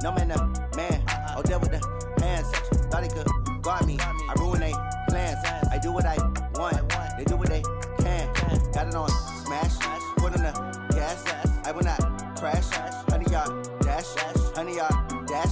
No man, man. Oh, there with the hands. Thought he could guard me. I ruin they plans. I do what I want. They do what they can. Got it on smash. Put on the gas. I will not crash. 100-yard dash. 100-yard dash.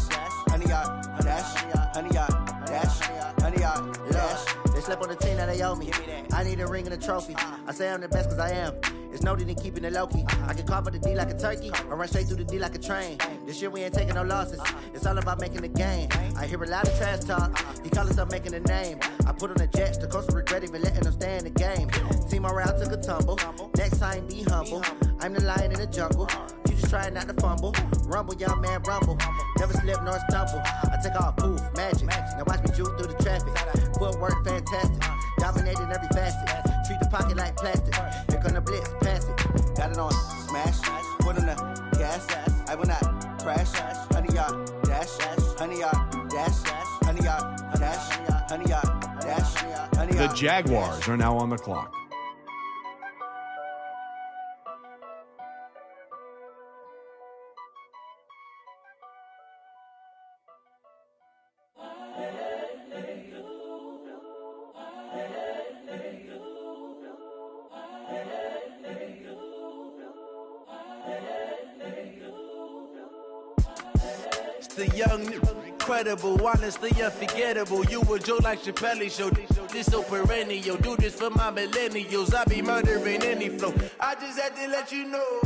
100-yard dash. 100-yard dash. 100-yard dash. They slept on the team that they owe me. I need a ring and a trophy. I say I'm the best cause I am. It's no need in keeping it low-key. I can carve for the D like a turkey, or run straight through the D like a train. This year we ain't taking no losses. It's all about making the game. I hear a lot of trash talk. He call himself making a name. I put on the jets. The coach regret even letting them stay in the game. Team around took a tumble. Next time be humble. I'm the lion in the jungle. You just trying not to fumble. Rumble, young man, rumble. Never slip nor stumble. I take off, poof, magic. Now watch me juke through the traffic. Footwork fantastic. Dominating every facet. Treat the pocket like plastic. Here come the blitz, pass it. Got it on smash. Put on the gas. I will not crash. 100-yard dash. 100-yard dash. 100-yard dash. 100-yard dash. 100-yard. The Jaguars are now on the clock. The young, incredible, honestly unforgettable. You a Joe like Chappelle show. This so perennial. Do this for my millennials. I be murdering any flow. I just had to let you know.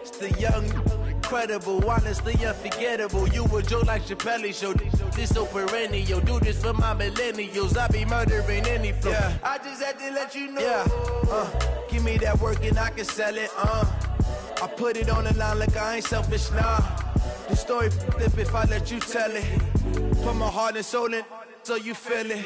It's the young, incredible, honestly unforgettable. You a Joe like Chappelle show. This so perennial. Do this for my millennials. I be murdering any flow. Yeah. I just had to let you know. Yeah. Give me that work and I can sell it. I put it on the line like I ain't selfish, nah. The story flip if I let you tell it. Put my heart and soul in so you feel it.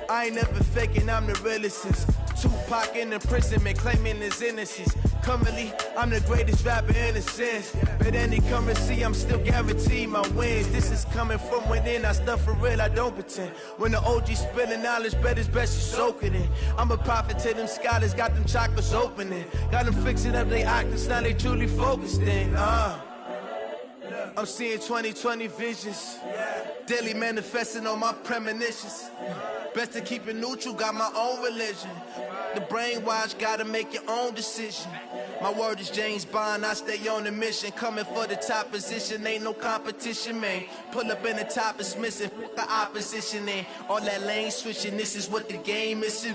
I ain't never faking, I'm the realest since Tupac in imprisonment, claiming his innocence. Currently, I'm the greatest rapper in a sense. But any currency, I'm still guaranteed my wins. This is coming from within, I stuff for real, I don't pretend. When the OG spilling knowledge, bet it's best you soak it in. I'm a prophet to them scholars, got them chakras opening. Got them fixing up they octaves, now they truly focused in. I'm seeing 2020 visions. Daily manifesting on my premonitions. Best to keep it neutral, got my own religion. The brainwash, gotta make your own decision. My word is James Bond, I stay on the mission. Coming for the top position, ain't no competition, man. Pull up in the top is missing, the opposition in. All that lane switching, this is what the game is.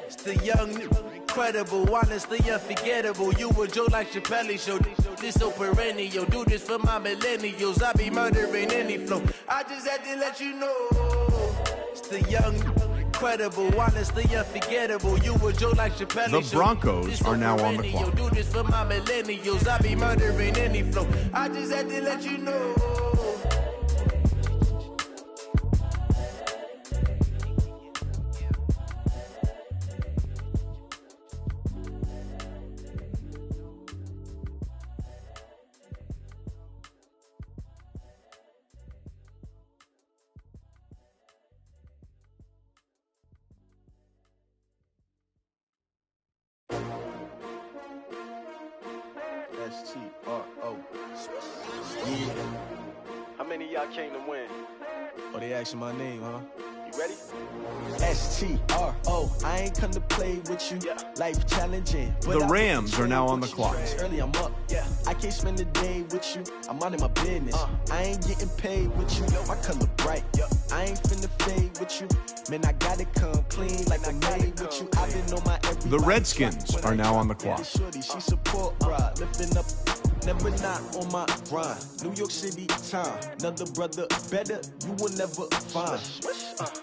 It's the young, incredible, honestly unforgettable. You a Joe like Chappelle show. This so perennial. Do this for my millennials. I be murdering any flow. I just had to let you know. It's the young, incredible, honestly unforgettable. You a Joe like Chappelle. The Broncos are now on the clock. Do this for my millennials. I be murdering any flow. I just had to let you know. S-T-R-O. Yeah. How many of y'all came to win? Oh, they asking my name, huh? You ready? S-T-R-O. I ain't come to play with you. Life challenging. The Rams are now on the clock. Early I'm up. I can't spend the day with you. I'm out of my business. I ain't getting paid with you. My color bright. I ain't finna fade with you. Man, I gotta come clean like I made with you. I've been on my every. The Redskins are now on the clock. Shorty, she support ride, lifting up. Never not on my grind. New York City time. Another brother better, you will never find.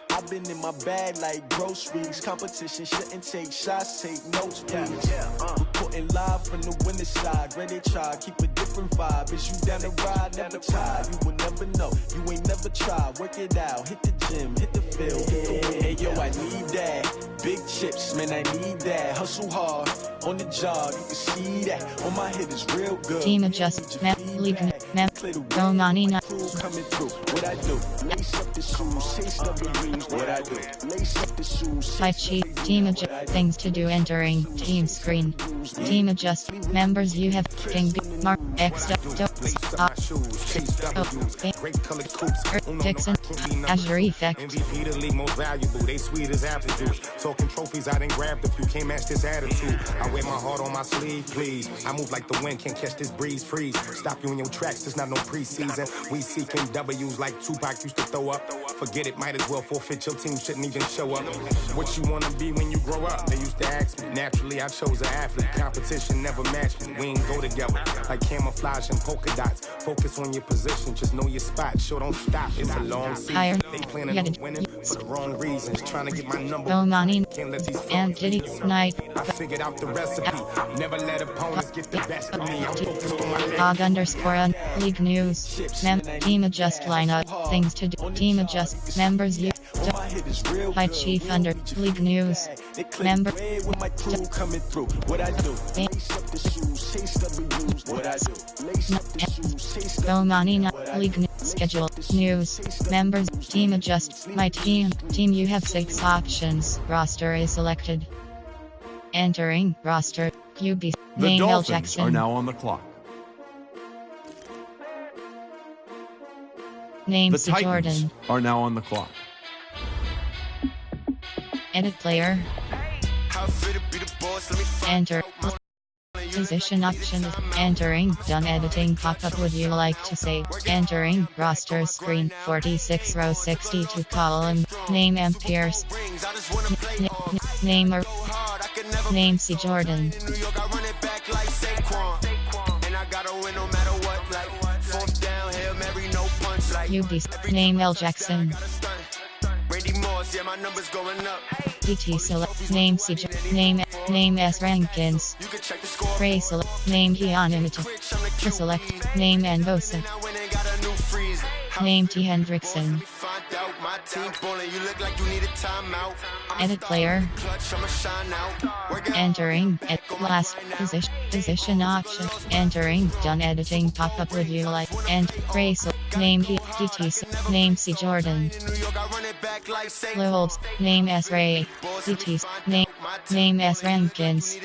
I've been in my bag like groceries. Competition shouldn't take shots, take notes, please. Reporting live from the winter side. Ready to try, keep a different vibe. Is you down the ride? Never tired. You will never know. You ain't never tried. Work it out. Hit the gym, hit the field. Hey yo, I need that. Big chips, man, I need that. Hustle hard on the job. You can see that. On my head is real good. Team adjust, map, league, map, Bomani1906's. Coming through, what I do? Lace up the shoes, chase the dreams. What I do? Lace up the shoes. Type sheet, team adjust, things to do entering, team screen. Team adjust, members you have, King, Mark, X, Lace up my shoes, chase W's, great colored coupes. Dixon, Azure Effect. MVP, most valuable, they sweet as apple juice. Talking trophies, I done grabbed a few, can't match this attitude. I wear my heart on my sleeve, please. I move like the wind, can't catch this breeze, freeze. Stop you in your tracks, there's not no preseason. We seeking W's like Tupac used to throw up. Forget it, might as well forfeit, your team shouldn't even show up. What you wanna be when you grow up? They used to ask me. Naturally, I chose an athlete. Competition never matched me. We ain't go together like camouflage and polka dots. Focus on your position, just know your spot. Sure, don't stop. It's a long season. They planning on winning for the wrong reasons. Trying to get my number. Bomani Can't let these and Diddy Night. I figured out the recipe. Never let opponents get the best of me. I'm focused on my Hog_on League News. Team adjust lineup. Things to do. Team adjust. Members you. High Chief under League News. Member. Bomani League News. Schedule. News. Members. Team adjust. My team. Team you have 6 options. Roster is selected. Entering roster. QB. The Name L. Dolphins Jackson. are now on the clock. Name The C. Titans Jordan. are now on the clock. Edit player. Enter. Position option. Entering. Done editing pop-up. Would you like to save? Entering. Roster screen. 46 row 62 column. Name M. Pierce. Name or Name C. Jordan. UB. Name L. Jackson. DT select. Name C. Name S. Rankins. Ray select. Name Keon Imita. Select. Name N. Bosa. Name T. Hendrickson. Edit player. Entering. At last position option. Entering. Done editing pop-up. Would you like? And Race. Name DT. Name C. Jordan. Wolves. Name S. Ray. DT. Name S. Rankins.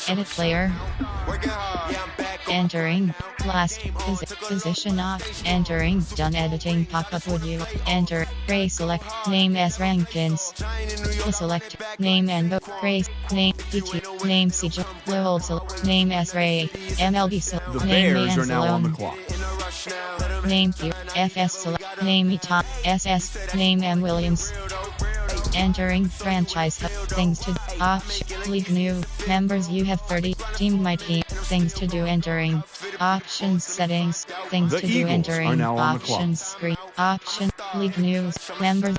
Edit player. Entering. Last position off. Entering. Done editing pop-up. Would you enter? Ray select. Name S. Rankins. Select. Name and Ray. Name DT. Name C. Wolves. Name S. Ray. MLB select. The Name Bears are now on the clock. Name Q. FS select. Name E. Tom. SS. Name M. Williams. Entering franchise hub. Things to option. League new. Members you have 30. Team my team. Things to do. Entering. Options settings. Things The to do. Eagles Entering. are now on the clock. Options screen. Option. League news. Members.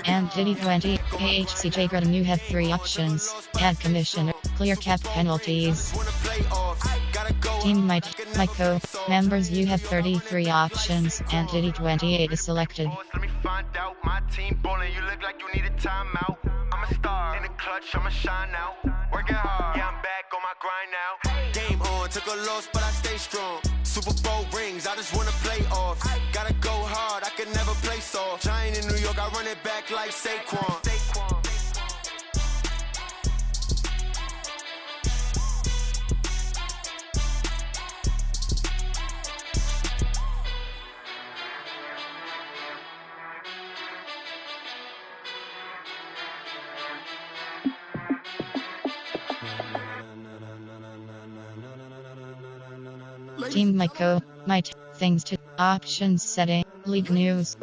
And Diddy 20. AHCJ Grudem you have 3 options. Add commissioner. Clear cap penalties. Team my co. Members you have 33 options. And Diddy 28 is selected. Let me find out my team ballin'. You look like you need a timeout. I'm a star in the clutch. I'ma shine out. Working hard. Yeah, I'm back on my grind now. Game on. Took a loss, but I stay strong. Super Bowl rings. I just wanna play off. Gotta go hard. I can never play soft. Giant in New York. I run it back like Saquon. Team my co. Things to options setting. League news.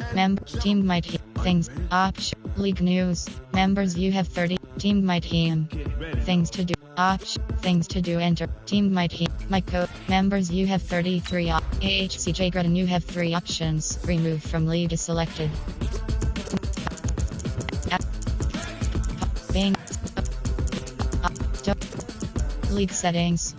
Team my things. Option. League news. Members you have 30. Team my team. Things to do. Option. Things to do. Enter. Team my team. My co. Members you have 33. AHCJ Grudem you have 3 options. Remove from league is selected. Bing. League settings.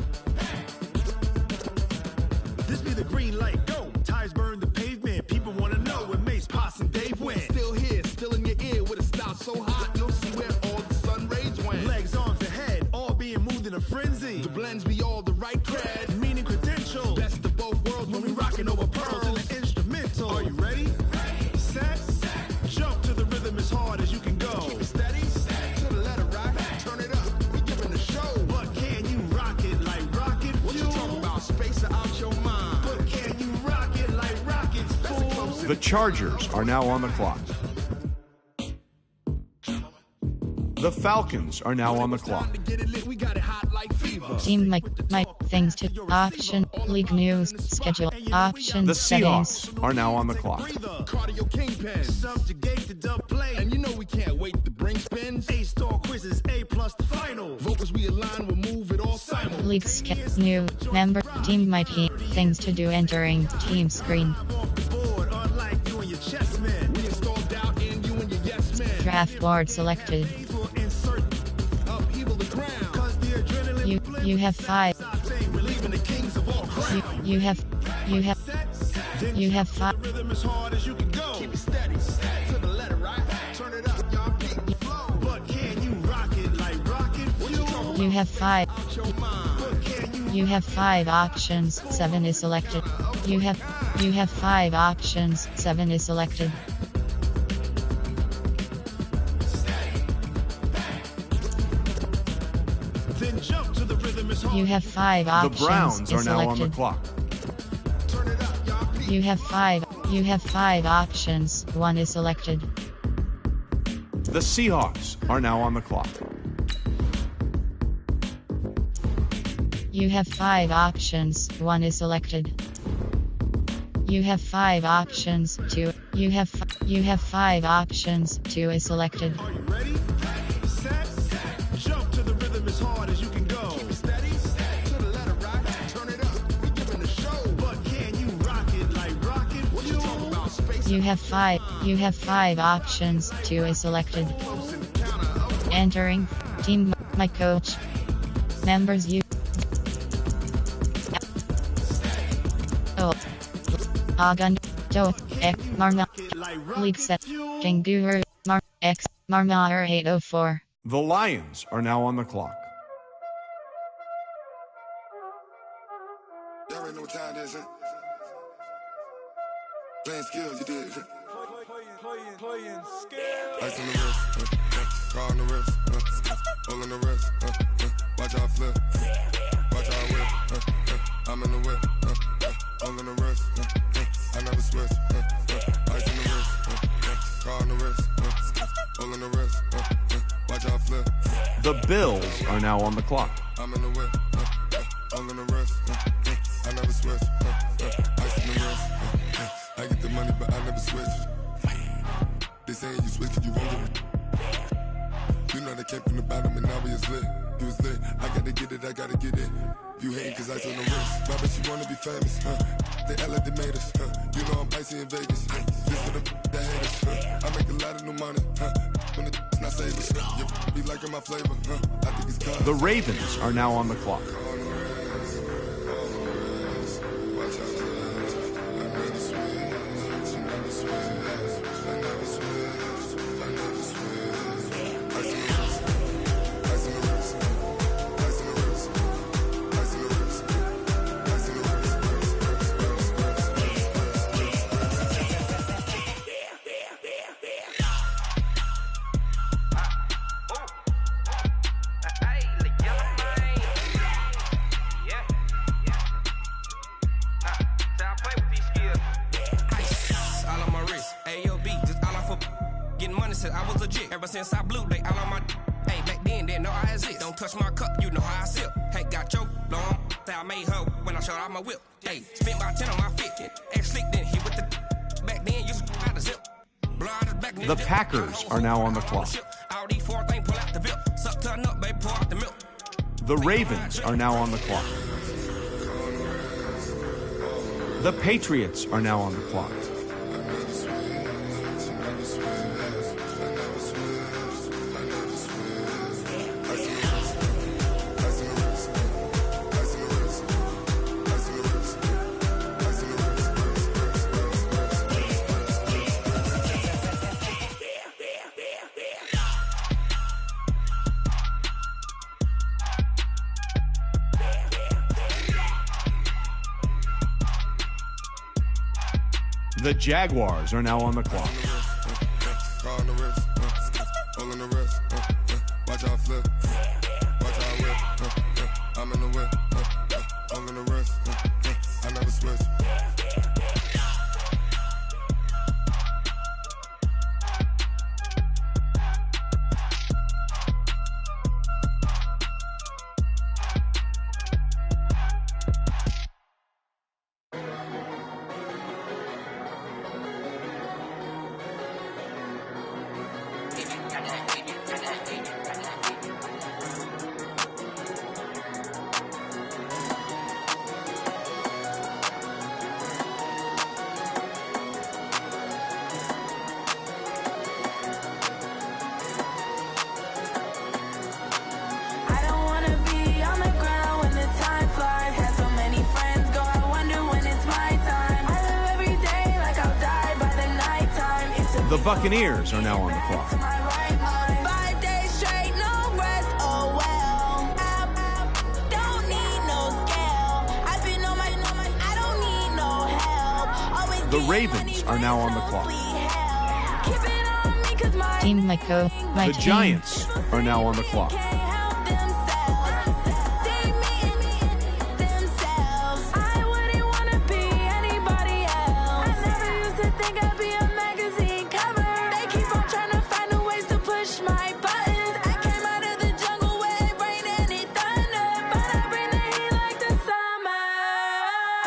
This be the green light, go. Tires burn the pavement. People wanna know where Mace, Pops, and Dave went. Still here, still in your ear with a style so hot. No see where all the sun rays went. Legs, arms, and head, all being moved in a frenzy. The blends be all the right cred, meaning credentials. Best of both worlds when we rockin' over pearls in the instrumental. Are you ready? Set, jump to the rhythm as hard as you can go. Keep it steady, to the letter right. Turn it up, we giving the show. But can you rock it like rocket fuel? What you talking about? The Chargers are now on the clock. The Falcons are now on the clock. Team Mike, things to option, league news, schedule, options, The settings. Seahawks are now on the clock. Cardio kingpin, subjugate the dub play, and you know we can't wait to bring spins. A-star quizzes, A+ the final. Vocals we align, we'll move it all simul. League schedule, new member, team might heat, things to do entering team screen. Off the board, unlike you and your chess men. We installed doubt in you and your yes men. Draft board selected. Will insert upheaval the ground. 'Cause the adrenaline You have 5. relieving the kings of all crowd. You have 5. Rhythm as hard as you can go. Keep it steady, to the letter, right? Turn it up, y'all keep the flow. But can you rock it like rocket fuel? You have 5. Your mind. But can you You have 5 options, 7 is selected. You have 5 options, 7 is selected. then jump to the rhythm as hard? You have 5 The options, Browns are is now on the selected. clock. Turn it up, y'all keep You have 5 options, 1 is selected. The Seahawks are now on the clock. You have 5 options, 1 is selected. You have 5 options, 2. You have 5 options, 2 is selected. Are you ready? Set. Jump to the rhythm as hard as you can go. Keep it steady. To the letter, right? Turn it up. We giving the show. But can you rock it like rocket fuel? What you talking about, space? You have 5 options, 2 is selected. Close in the counter. Oh, Entering team my coach. Members you Agan Do Ek Marma like League rocket set fuel. Kanguru Mar X Marmar 804. The Lions are now on the clock. Y'all already know what time it is, huh? Playing skills, you did. Playing skill. Ice on the wrist, car on the wrist, hole in the wrist, watch out flip, watch out whip, I'm in the whip, hole in the wrist, I never switch, ice on the wrist, car on the wrist, hole in the wrist, watch out flip, The Bills are now on the clock. I'm in the whip, hole in the wrist, I never switch, ice on the wrist, I get the money but I never switch. They saying you switch, you won't get it. You know they came from the bottom and now we is lit. You was lit, I gotta get it, I gotta get it. You hating cause I on the wrist. My bitch, you wanna be famous, They Ella, they made us, You know I'm icy in Vegas, This for the that hate us, I make a lot of new money, When it's not savers, You be liking my flavor, I think it's cause. The Ravens are now on the clock. Watch out, I never switch, I never switch. Ever since I blew, they all on my. Hey, back then, didn't know I exist. Don't touch my cup, you know how I sip. Hey, got your long. Say I made her when I showed out my whip. Hey, spent about 10 on my fit. Ex slick, then hit with the. Back then, used to out the zip. The Packers are now on the clock. All these 4 things pull out the whip. Suck to a nut, baby, pour out the milk. The Ravens are now on the clock. The Patriots are now on the clock. The Jaguars are now on the clock. Car on the wrist, hole in the wrist, watch out flip, watch out whip, I'm in the whip, hole in the wrist, I never switch. The Buccaneers are now on the clock. 5 days straight, no rest, oh well. Don't need no scale. I've been on my, I don't need no help. Always The Ravens are now on the clock. keep it on me 'cause my Team Miko, my The team. Giants are now on the clock. can't help themselves. They themselves. I wouldn't wanna be anybody else. I never used to think I'd be a magazine cover. They keep on trying to find new ways to push my buttons. I came out of the jungle where it rained and it thunder, but I bring the heat like the summer.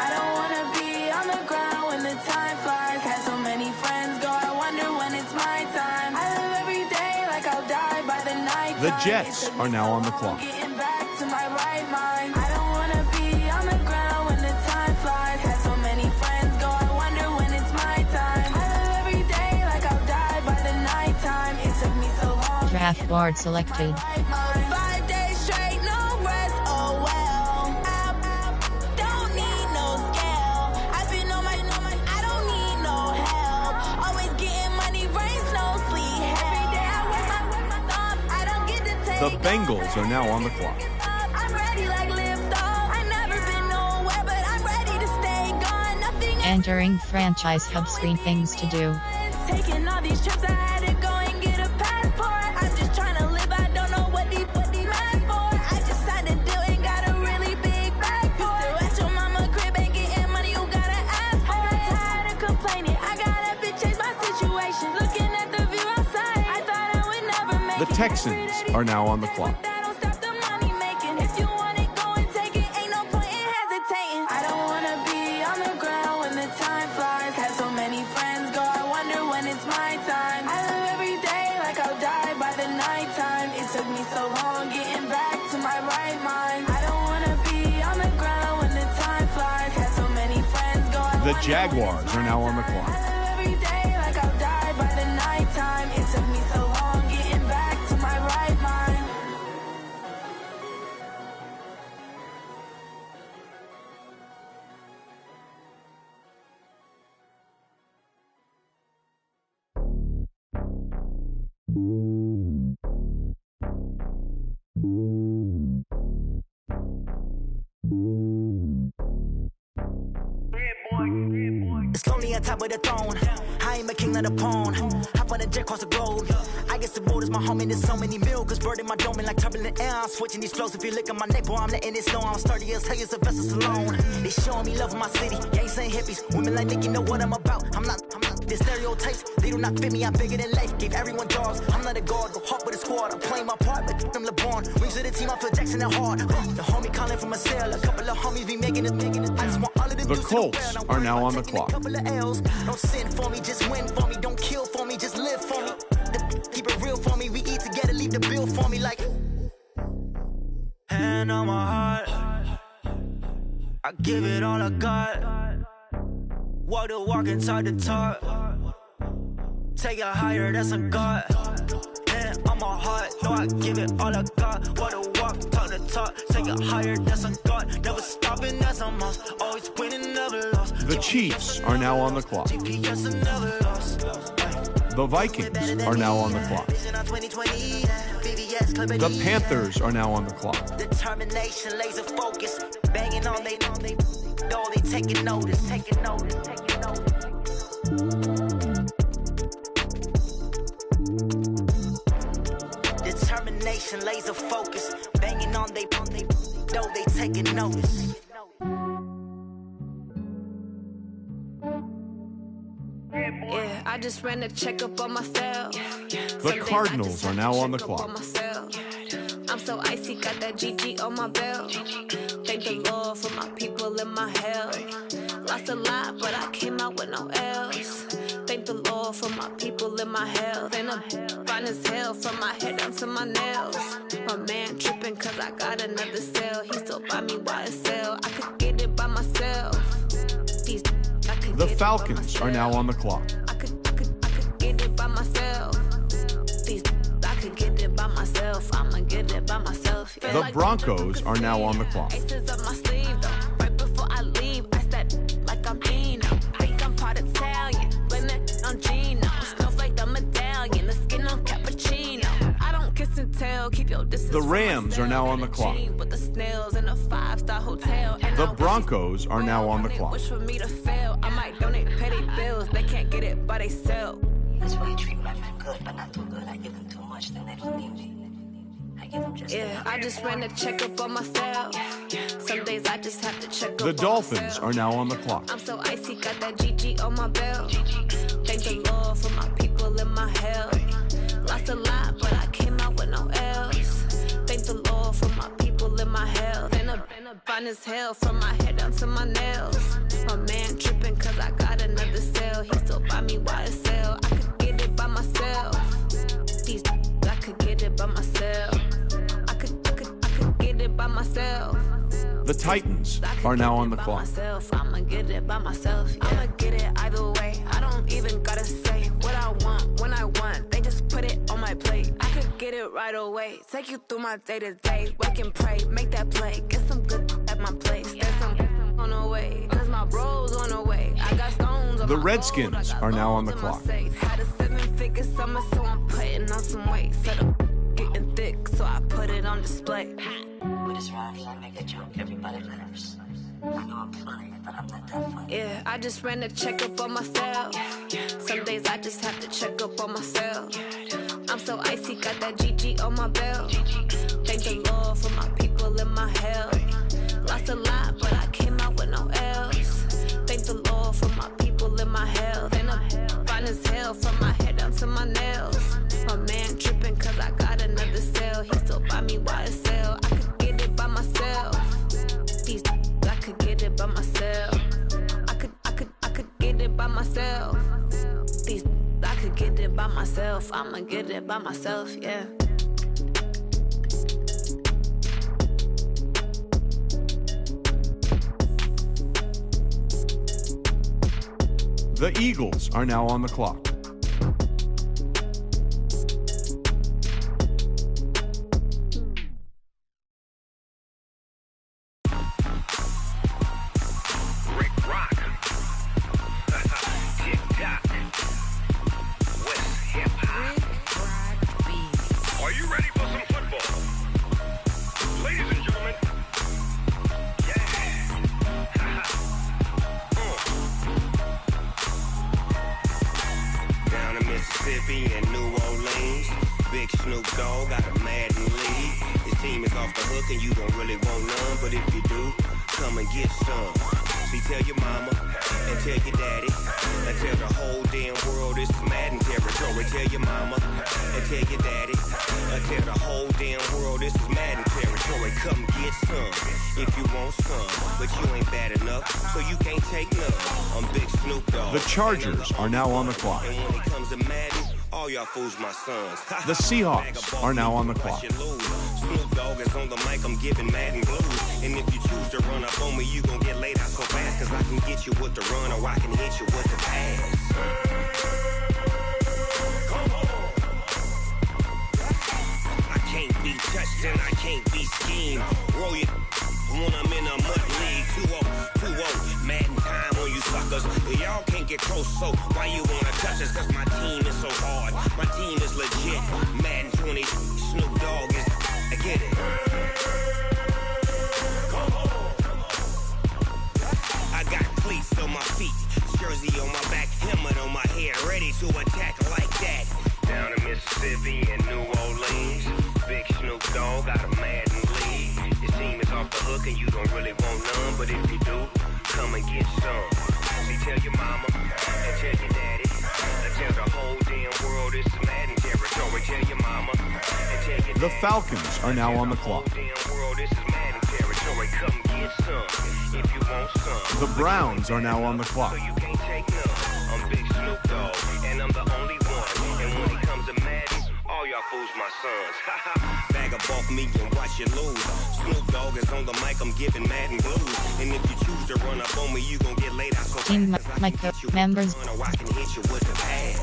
I don't wanna be on the ground when the time flies. Had so many friends go, I wonder when it's my time. I live every day like I'll die by the night. The Jets are now on the clock. Getting back to my right mind. I don't wanna be on the ground when the time flies. Had so many friends go, I wonder when it's my time. I live every day like I'll die by the night time. It took me so long. Draft board selected. 5 days straight, no rest, oh well. Don't need no scale. I've been on my, I don't need no help. Always getting money, rains, no sleep. Every day I work my thumb. I don't get to take The Bengals are now on the clock. I'm ready like lift off. I never been nowhere, but I'm ready to stay gone. Nothing Entering franchise hub screen. Things to do. taking all these trips, I had to go and get a passport. I'm just trying to live, I don't know what these mad for. I just signed a deal and got a really big bag for it. At your mama crib ain't getting money, you gotta ask for it. Tired of complaining, I gotta be change my situation. Looking at the view outside, I thought I would never make The it. Texans are now on the clock. That don't stop the money making. If you want it, go and take it. Ain't no point in hesitating. I don't wanna be on the ground when the time flies. Had so many friends go, I wonder when it's my time. I live every day like I'll die by the night time. It took me so long getting back to my right mind. I don't wanna be on the ground when the time flies. Had so many friends go, I The wonder Jaguars when it's are my now on the time. clock. I live every day like I'll die by the night time. It took me so long getting back to my right mind. It's lonely on top of the throne. I ain't a king of the pawn. Hop on a jet across the globe. I guess the road is my home and there's so many milk. Bird in my dome and like turbulent air. I'm switching these flows. If you look at my neck, boy, I'm letting it snow. I'm sturdy as hell, as a vessel alone. They showing me love in my city. Gangs ain't hippies. Women like Nick, you know what I'm about. I'm not. The stereotypes, they do not fit me. I'm bigger than life. Gave everyone jobs. I'm not a guard. Go hard with a squad. I'm playing my part, but I'm LeBron. Wings of the team, I feel Jackson and hard. The homie calling from a cell. A couple of homies be making it. I just want all of them. The Colts are now on the clock. Couple of L's. Don't sin for me, just win for me. Don't kill for me, just live for me. Keep it real for me. We eat together, leave the bill for me like. Hand on my heart, I give it all I got. Walk the walk and talk the talk. Take it higher, that's a God. Hand on my heart, no, I give it all I got. Walk the walk, talk the talk. Take it higher, that's a God. Never stopping, that's a must. Always winning, never lost. The Chiefs are now on the clock. GPS and never lost. The Vikings are now on the clock. The Panthers are now on the clock. Determination, laser focus, banging on they taking notice, taking notice, taking notice. Determination, laser focus, banging on they taking notice. Yeah, I just ran a checkup on myself. The Cardinals are now on the clock. I'm so icy, got that GG on my belt. Thank the Lord for my people in my hell. Lost a lot, but I came out with no L's. Thank the Lord for my people in my health. And I'm fine as hell from my head down to my nails. My man tripping cause I got another cell. He still buy me YSL. I could get it by myself. The Falcons are now on the clock. I could get it by myself. I could get it by myself. I'ma get it by myself. Yeah. The Broncos are now on the clock. Aces up my sleeve though. Right before I leave, I said like I'm Dino. Think I'm part Italian. Blame that on Gino. Snowflake The Rams are now on the clock. With the snails in a 5-star hotel. The Broncos are now on the clock. Wish for me to fail. I might donate petty bills. They can't get it, but they sell. That's why I treat my men good, but not too good. I give them too much, then they don't need me. I give them just I just ran a checkup on myself. Some days I just have to check up The on Dolphins myself. are now on the clock. I'm so icy, got that GG on my belt. Thank the Lord for my people in my health. Lost a lot, but I came out with no L's. Thank the Lord for my people in my health. Been a fine as hell from my head down to my nails. My man tripping cause I got another sale. He still buy me YSL. I could get it by myself. These I could get it by myself. I could get it by myself. The Titans are now on the clock. I'ma get it by myself. Yeah. I'ma get it either way. I don't even gotta say what I want when I want. They just put it on my plate. I could get it right away. Take you through my day to day. Wake and pray, make that play. Get some good at my place. There's some on the way. Cause my bros on the way. I got stones on The my Redskins road. are now on the in my clock. safe. Had a 7-figure summer, so I'm putting on some weight. Set up getting thick, so I put it on display. with his rhymes. I make a joke, everybody laughs. I know I'm funny, but I'm not that funny. Yeah, I just ran a checkup on myself. Some days I just have to check up on myself. I'm so icy, got that GG on my belt. Thank the Lord for my people in my health. Lost a lot, but I came out with no L's. Thank the Lord for my people in my health. And I'm fine as hell from my head down to my nails. My man tripping cause I got another sale. He still buy me YSL. I could get it by myself. These I could get it by myself. I could get it by myself. These I could get it by myself. I'ma get it by myself, yeah. The Eagles are now on the clock. In New Orleans, big Snoop Dogg got a Madden lead. His team is off the hook and you don't really want none, but if you do, come and get some. See, tell your mama and tell your daddy and tell the whole damn world this is Madden territory. Tell your mama and tell your daddy and tell the whole damn world this is Madden territory. Come get some if you want some, but you ain't bad enough, so you can't take none. I'm big Snoop Dogg. The Chargers are now on the clock. And when it comes to Madden, all y'all fools my sons. The Seahawks are now on the clock. Snoop Dogg is on the mic, I'm giving Madden blues. And if you choose to run up on me, you gon' get laid out so fast. Cause I can get you with the run or I can hit you with the pass. I can't be touched and I can't be schemed. Roll it when I'm in a mud league. 2-0, Madden time on you suckers. Y'all can't get close, so why you wanna touch us? Cause my team is so hard, my team is legit. Madden 20, Snoop Dogg is, I get it. I got cleats on my feet, jersey on my back, helmet on my head, ready to attack like that. Down in Mississippi and New Orleans, big Snoop Dogg got a Madden lead. His team is off the hook and you don't really want none, but if you do, come and get some. See, tell your mama and tell your daddy and tell the whole damn world this is Madden territory. Tell your mama and tell your The Falcons are now on the clock. The Browns are now on the clock. You can't take none. I'm big Snoop Dogg, and I'm the only one. And when it comes to Madden, all y'all fools my sons. Bag up off me and watch you lose. Snoop Dogg is on the mic, I'm giving Madden blues. And if you choose to run up on me, you gon' get laid out so Team members. or I can hit you with the pass.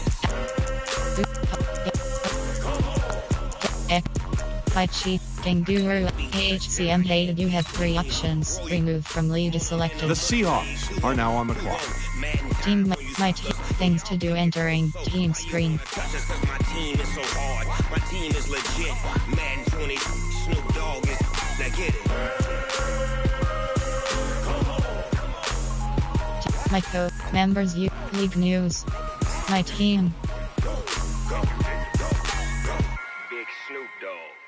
By cheating doer HCM hated you have 3 options. Remove from lead selected. The Seahawks are now on the clock. Team My team. Things to do entering team screen. Just cause my team is so hard. My team is legit. Madden 20, Snoop Dogg is. Now get it. My members league news. My team. Big Snoop Dogg.